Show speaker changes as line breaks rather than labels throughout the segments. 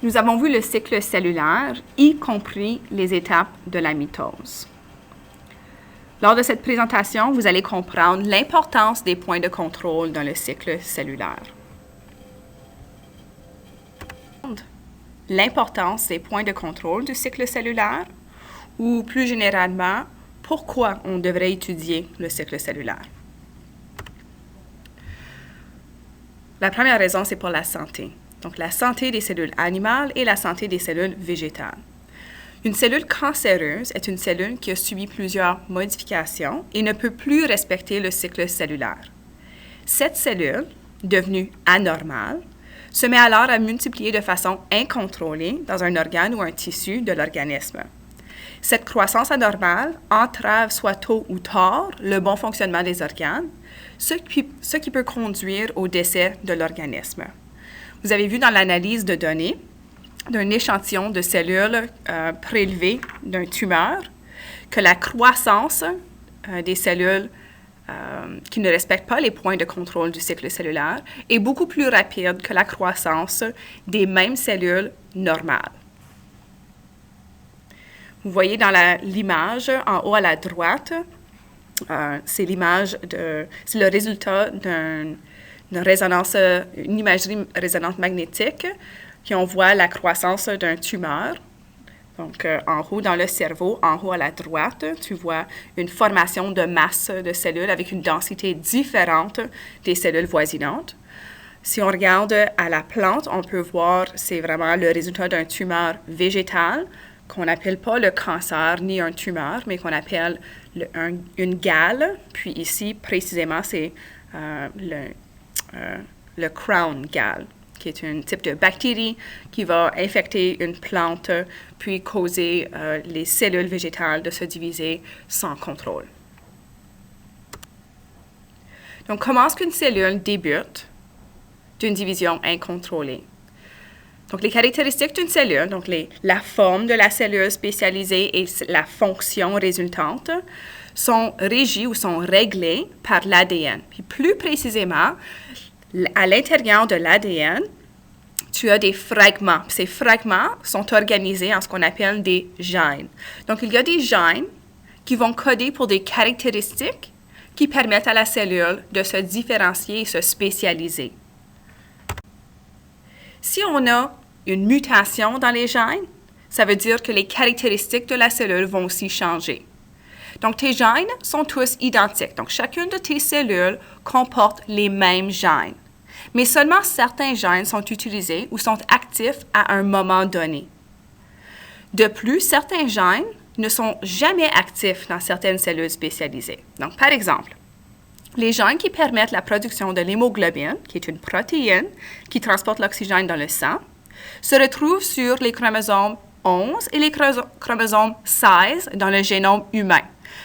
Nous avons vu le cycle cellulaire, y compris les étapes de la mitose. Lors de cette présentation, vous allez comprendre l'importance des points de contrôle dans le cycle cellulaire. L'importance des points de contrôle du cycle cellulaire, ou plus généralement, pourquoi on devrait étudier le cycle cellulaire. La première raison, c'est pour la santé. Donc, la santé des cellules animales et la santé des cellules végétales. Une cellule cancéreuse est une cellule qui a subi plusieurs modifications et ne peut plus respecter le cycle cellulaire. Cette cellule, devenue anormale, se met alors à multiplier de façon incontrôlée dans un organe ou un tissu de l'organisme. Cette croissance anormale entrave soit tôt ou tard le bon fonctionnement des organes, ce qui peut conduire au décès de l'organisme. Vous avez vu dans l'analyse de données d'un échantillon de cellules prélevées d'un tumeur que la croissance des cellules qui ne respectent pas les points de contrôle du cycle cellulaire est beaucoup plus rapide que la croissance des mêmes cellules normales. Vous voyez dans l'image en haut à la droite, c'est le résultat d'une imagerie résonante magnétique, puis on voit la croissance d'un tumeur. Donc, en haut dans le cerveau, en haut à la droite, tu vois une formation de masse de cellules avec une densité différente des cellules voisinantes. Si on regarde à la plante, on peut voir, c'est vraiment le résultat d'un tumeur végétal, qu'on n'appelle pas le cancer ni un tumeur, mais qu'on appelle une gale. Puis ici, précisément, c'est le crown gall, qui est un type de bactérie qui va infecter une plante, puis causer les cellules végétales de se diviser sans contrôle. Donc, comment est-ce qu'une cellule débute d'une division incontrôlée? Donc, les caractéristiques d'une cellule, donc la forme de la cellule spécialisée et la fonction résultante, sont régies ou sont réglées par l'ADN. Puis plus précisément, à l'intérieur de l'ADN, tu as des fragments. Ces fragments sont organisés en ce qu'on appelle des gènes. Donc, il y a des gènes qui vont coder pour des caractéristiques qui permettent à la cellule de se différencier et se spécialiser. Si on a une mutation dans les gènes, ça veut dire que les caractéristiques de la cellule vont aussi changer. Donc, tes gènes sont tous identiques. Donc, chacune de tes cellules comporte les mêmes gènes. Mais seulement certains gènes sont utilisés ou sont actifs à un moment donné. De plus, certains gènes ne sont jamais actifs dans certaines cellules spécialisées. Donc, par exemple, les gènes qui permettent la production de l'hémoglobine, qui est une protéine qui transporte l'oxygène dans le sang, se retrouvent sur les chromosomes 11 et les chromosomes 16 dans le génome humain.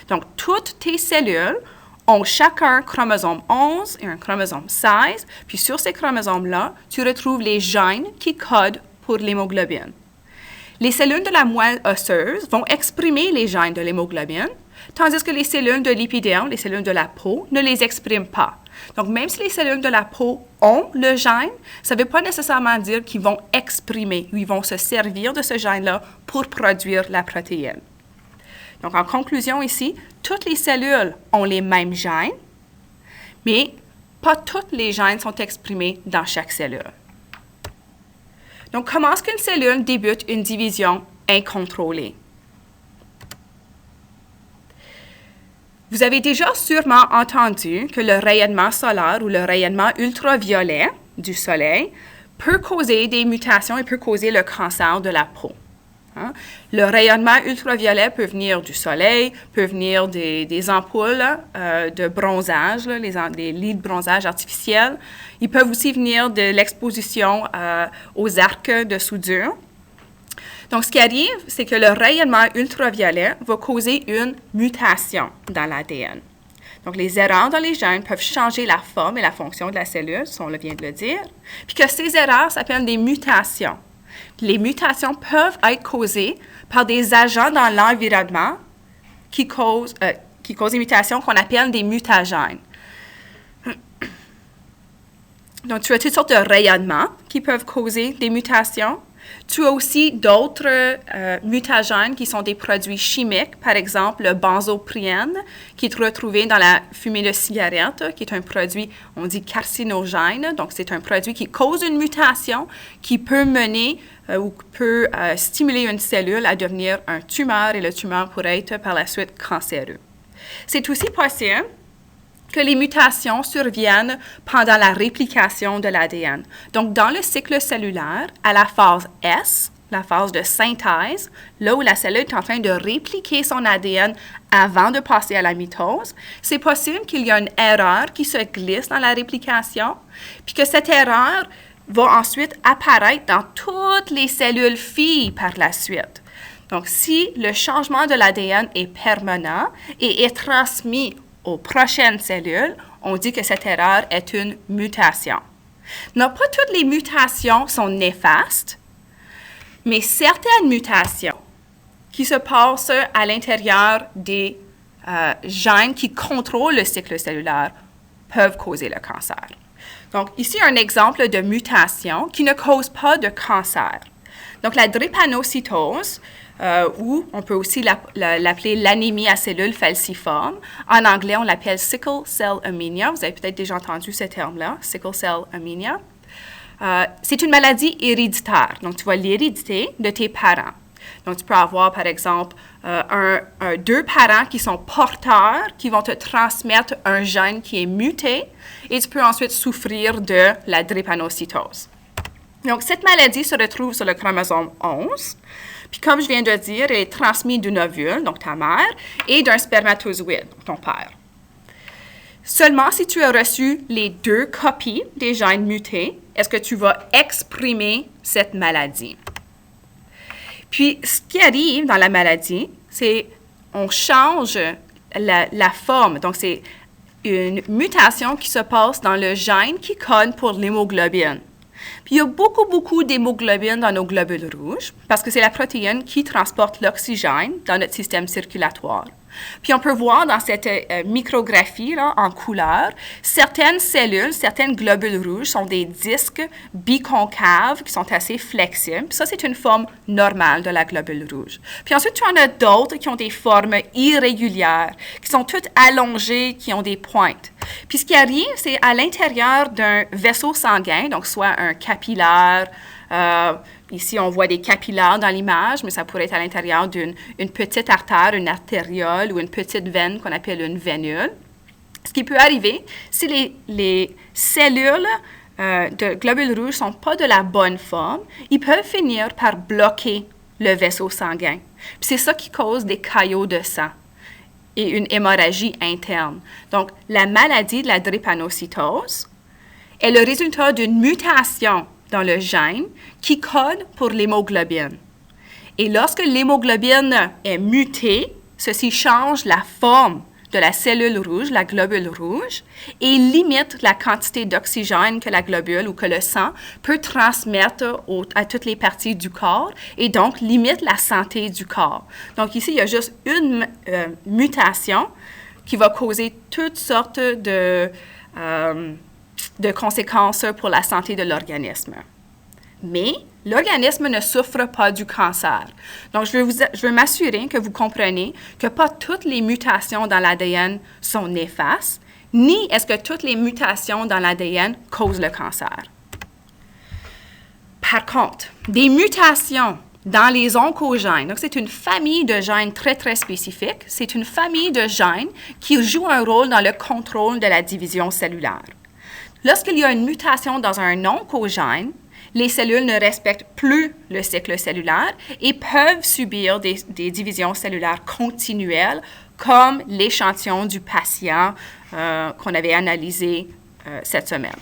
Donc, toutes tes cellules ont chacun un chromosome 11 et un chromosome 16, puis sur ces chromosomes-là, tu retrouves les gènes qui codent pour l'hémoglobine. Les cellules de la moelle osseuse vont exprimer les gènes de l'hémoglobine, tandis que les cellules de l'épiderme, les cellules de la peau, ne les expriment pas. Donc, même si les cellules de la peau ont le gène, ça ne veut pas nécessairement dire qu'ils vont exprimer ou ils vont se servir de ce gène-là pour produire la protéine. Donc, en conclusion ici, toutes les cellules ont les mêmes gènes, mais pas tous les gènes sont exprimés dans chaque cellule. Donc, comment est-ce qu'une cellule débute une division incontrôlée? Vous avez déjà sûrement entendu que le rayonnement solaire ou le rayonnement ultraviolet du soleil peut causer des mutations et peut causer le cancer de la peau. Le rayonnement ultraviolet peut venir du soleil, peut venir des ampoules de bronzage, les lits de bronzage artificiels. Ils peuvent aussi venir de l'exposition aux arcs de soudure. Donc, ce qui arrive, c'est que le rayonnement ultraviolet va causer une mutation dans l'ADN. Donc, les erreurs dans les gènes peuvent changer la forme et la fonction de la cellule, ça on vient de le dire, puis que ces erreurs s'appellent des mutations. Les mutations peuvent être causées par des agents dans l'environnement qui causent des mutations qu'on appelle des mutagènes. Donc, tu as toutes sortes de rayonnements qui peuvent causer des mutations. Tu as aussi d'autres mutagènes qui sont des produits chimiques, par exemple le benzopriène, qui est retrouvé dans la fumée de cigarette, qui est un produit, on dit carcinogène. Donc, c'est un produit qui cause une mutation qui peut mener ou peut stimuler une cellule à devenir un tumeur et le tumeur pourrait être par la suite cancéreux. C'est aussi possible que les mutations surviennent pendant la réplication de l'ADN. Donc, dans le cycle cellulaire, à la phase S, la phase de synthèse, là où la cellule est en train de répliquer son ADN avant de passer à la mitose, c'est possible qu'il y ait une erreur qui se glisse dans la réplication, puis que cette erreur va ensuite apparaître dans toutes les cellules filles par la suite. Donc, si le changement de l'ADN est permanent et est transmis aux prochaines cellules, on dit que cette erreur est une mutation. Non, pas toutes les mutations sont néfastes, mais certaines mutations qui se passent à l'intérieur des gènes qui contrôlent le cycle cellulaire peuvent causer le cancer. Donc, ici, un exemple de mutation qui ne cause pas de cancer. Donc, la drépanocytose, ou on peut aussi l'appeler l'anémie à cellules falciformes. En anglais, on l'appelle sickle cell anemia. Vous avez peut-être déjà entendu ce terme-là, sickle cell anemia. C'est une maladie héréditaire. Donc, tu vas l'héréditer de tes parents. Donc, tu peux avoir, par exemple, deux parents qui sont porteurs, qui vont te transmettre un gène qui est muté, et tu peux ensuite souffrir de la drépanocytose. Donc, cette maladie se retrouve sur le chromosome 11. Puis, comme je viens de dire, elle est transmise d'une ovule, donc ta mère, et d'un spermatozoïde, donc ton père. Seulement si tu as reçu les deux copies des gènes mutés, est-ce que tu vas exprimer cette maladie. Puis, ce qui arrive dans la maladie, c'est on change la forme. Donc, c'est une mutation qui se passe dans le gène qui code pour l'hémoglobine. Puis, il y a beaucoup d'hémoglobine dans nos globules rouges parce que c'est la protéine qui transporte l'oxygène dans notre système circulatoire. Puis, on peut voir dans cette micrographie là, en couleur, certaines cellules, certaines globules rouges sont des disques biconcaves qui sont assez flexibles. Puis ça, c'est une forme normale de la globule rouge. Puis ensuite, tu en as d'autres qui ont des formes irrégulières, qui sont toutes allongées, qui ont des pointes. Puis ce qui arrive, c'est à l'intérieur d'un vaisseau sanguin, donc soit un capillaire, ici, on voit des capillaires dans l'image, mais ça pourrait être à l'intérieur d'une petite artère, une artériole ou une petite veine qu'on appelle une vénule. Ce qui peut arriver, si les cellules de globules rouges ne sont pas de la bonne forme, ils peuvent finir par bloquer le vaisseau sanguin. Puis c'est ça qui cause des caillots de sang et une hémorragie interne. Donc, la maladie de la drépanocytose est le résultat d'une mutation dans le gène qui code pour l'hémoglobine. Et lorsque l'hémoglobine est mutée, ceci change la forme de la cellule rouge, la globule rouge, et limite la quantité d'oxygène que la globule ou que le sang peut transmettre à toutes les parties du corps et donc limite la santé du corps. Donc ici, il y a juste une mutation qui va causer toutes sortes de conséquences pour la santé de l'organisme. Mais l'organisme ne souffre pas du cancer. Donc, je veux m'assurer que vous comprenez que pas toutes les mutations dans l'ADN sont néfastes, ni est-ce que toutes les mutations dans l'ADN causent le cancer. Par contre, des mutations dans les oncogènes, donc c'est une famille de gènes très spécifique, c'est une famille de gènes qui joue un rôle dans le contrôle de la division cellulaire. Lorsqu'il y a une mutation dans un oncogène, les cellules ne respectent plus le cycle cellulaire et peuvent subir des divisions cellulaires continuelles, comme l'échantillon du patient qu'on avait analysé cette semaine.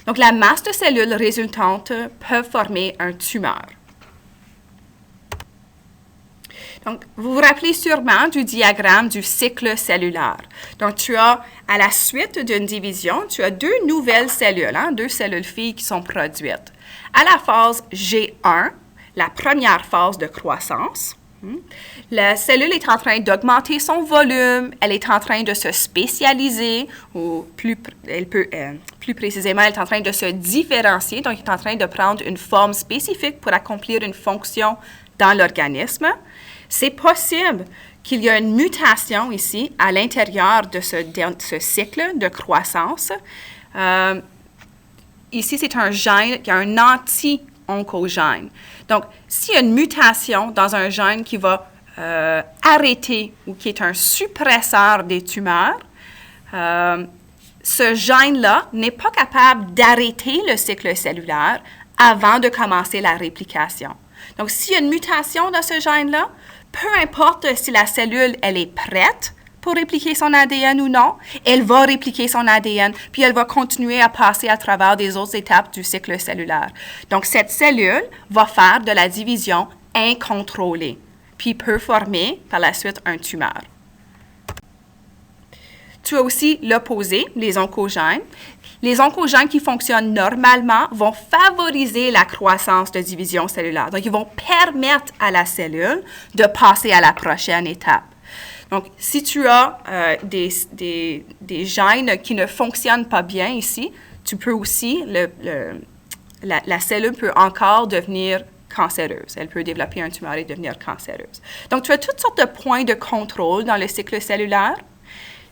Donc, la masse de cellules résultantes peut former un tumeur. Donc, vous vous rappelez sûrement du diagramme du cycle cellulaire. Donc, tu as, à la suite d'une division, tu as deux nouvelles cellules, deux cellules filles qui sont produites. À la phase G1, la première phase de croissance, La cellule est en train d'augmenter son volume, elle est en train de se spécialiser, ou plus précisément, elle est en train de se différencier, donc elle est en train de prendre une forme spécifique pour accomplir une fonction dans l'organisme. C'est possible qu'il y ait une mutation ici à l'intérieur de ce cycle de croissance. Ici, c'est un gène, il y a un anti-oncogène. Donc, s'il y a une mutation dans un gène qui va arrêter ou qui est un suppresseur des tumeurs, ce gène-là n'est pas capable d'arrêter le cycle cellulaire avant de commencer la réplication. Donc, s'il y a une mutation dans ce gène-là, peu importe si la cellule, elle est prête pour répliquer son ADN ou non, elle va répliquer son ADN, puis elle va continuer à passer à travers des autres étapes du cycle cellulaire. Donc, cette cellule va faire de la division incontrôlée, puis peut former par la suite un tumeur. Tu as aussi l'opposé, les oncogènes. Les oncogènes qui fonctionnent normalement vont favoriser la croissance de division cellulaire. Donc, ils vont permettre à la cellule de passer à la prochaine étape. Donc, si tu as des gènes qui ne fonctionnent pas bien ici, tu peux aussi, la cellule peut encore devenir cancéreuse. Elle peut développer un tumeur et devenir cancéreuse. Donc, tu as toutes sortes de points de contrôle dans le cycle cellulaire.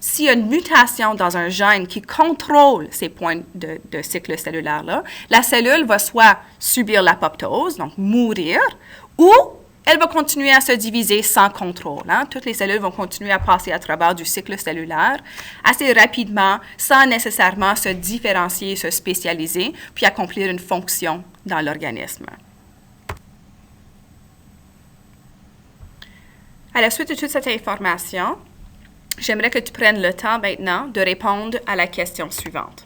S'il y a une mutation dans un gène qui contrôle ces points de cycle cellulaire-là, la cellule va soit subir l'apoptose, donc mourir, ou elle va continuer à se diviser sans contrôle. Toutes les cellules vont continuer à passer à travers du cycle cellulaire assez rapidement, sans nécessairement se différencier, se spécialiser, puis accomplir une fonction dans l'organisme. À la suite de toute cette information, j'aimerais que tu prennes le temps maintenant de répondre à la question suivante.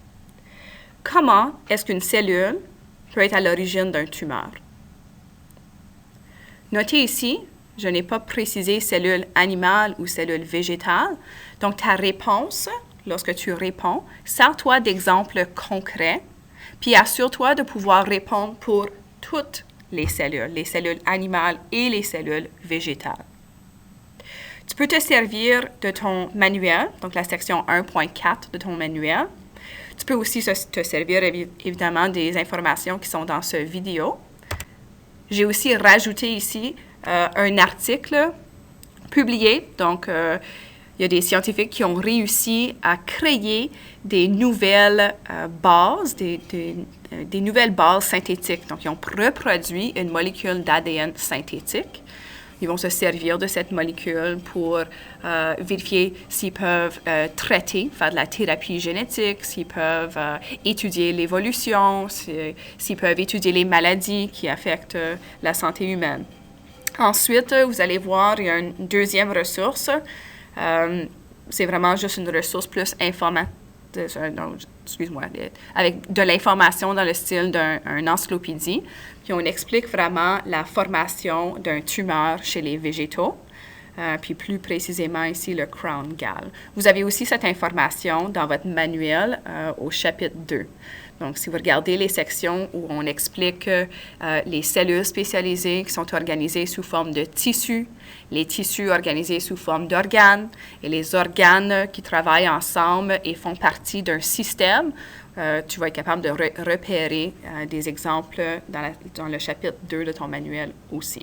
Comment est-ce qu'une cellule peut être à l'origine d'un tumeur? Notez ici, je n'ai pas précisé cellule animale ou cellule végétale. Donc, ta réponse, lorsque tu réponds, sers-toi d'exemples concrets, puis assure-toi de pouvoir répondre pour toutes les cellules animales et les cellules végétales. Tu peux te servir de ton manuel, donc la section 1.4 de ton manuel. Tu peux aussi te servir évidemment des informations qui sont dans ce vidéo. J'ai aussi rajouté ici un article publié. Donc, il y a des scientifiques qui ont réussi à créer des nouvelles bases, des nouvelles bases synthétiques. Donc, ils ont reproduit une molécule d'ADN synthétique. Ils vont se servir de cette molécule pour vérifier s'ils peuvent traiter, faire de la thérapie génétique, s'ils peuvent étudier l'évolution, s'ils peuvent étudier les maladies qui affectent la santé humaine. Ensuite, vous allez voir, il y a une deuxième ressource. C'est vraiment juste une ressource plus avec de l'information dans le style d'une encyclopédie. Puis on explique vraiment la formation d'un tumeur chez les végétaux, puis plus précisément ici le crown gall. Vous avez aussi cette information dans votre manuel au chapitre 2. Donc, si vous regardez les sections où on explique les cellules spécialisées qui sont organisées sous forme de tissus, les tissus organisés sous forme d'organes et les organes qui travaillent ensemble et font partie d'un système, tu vas être capable de repérer des exemples dans le chapitre 2 de ton manuel aussi.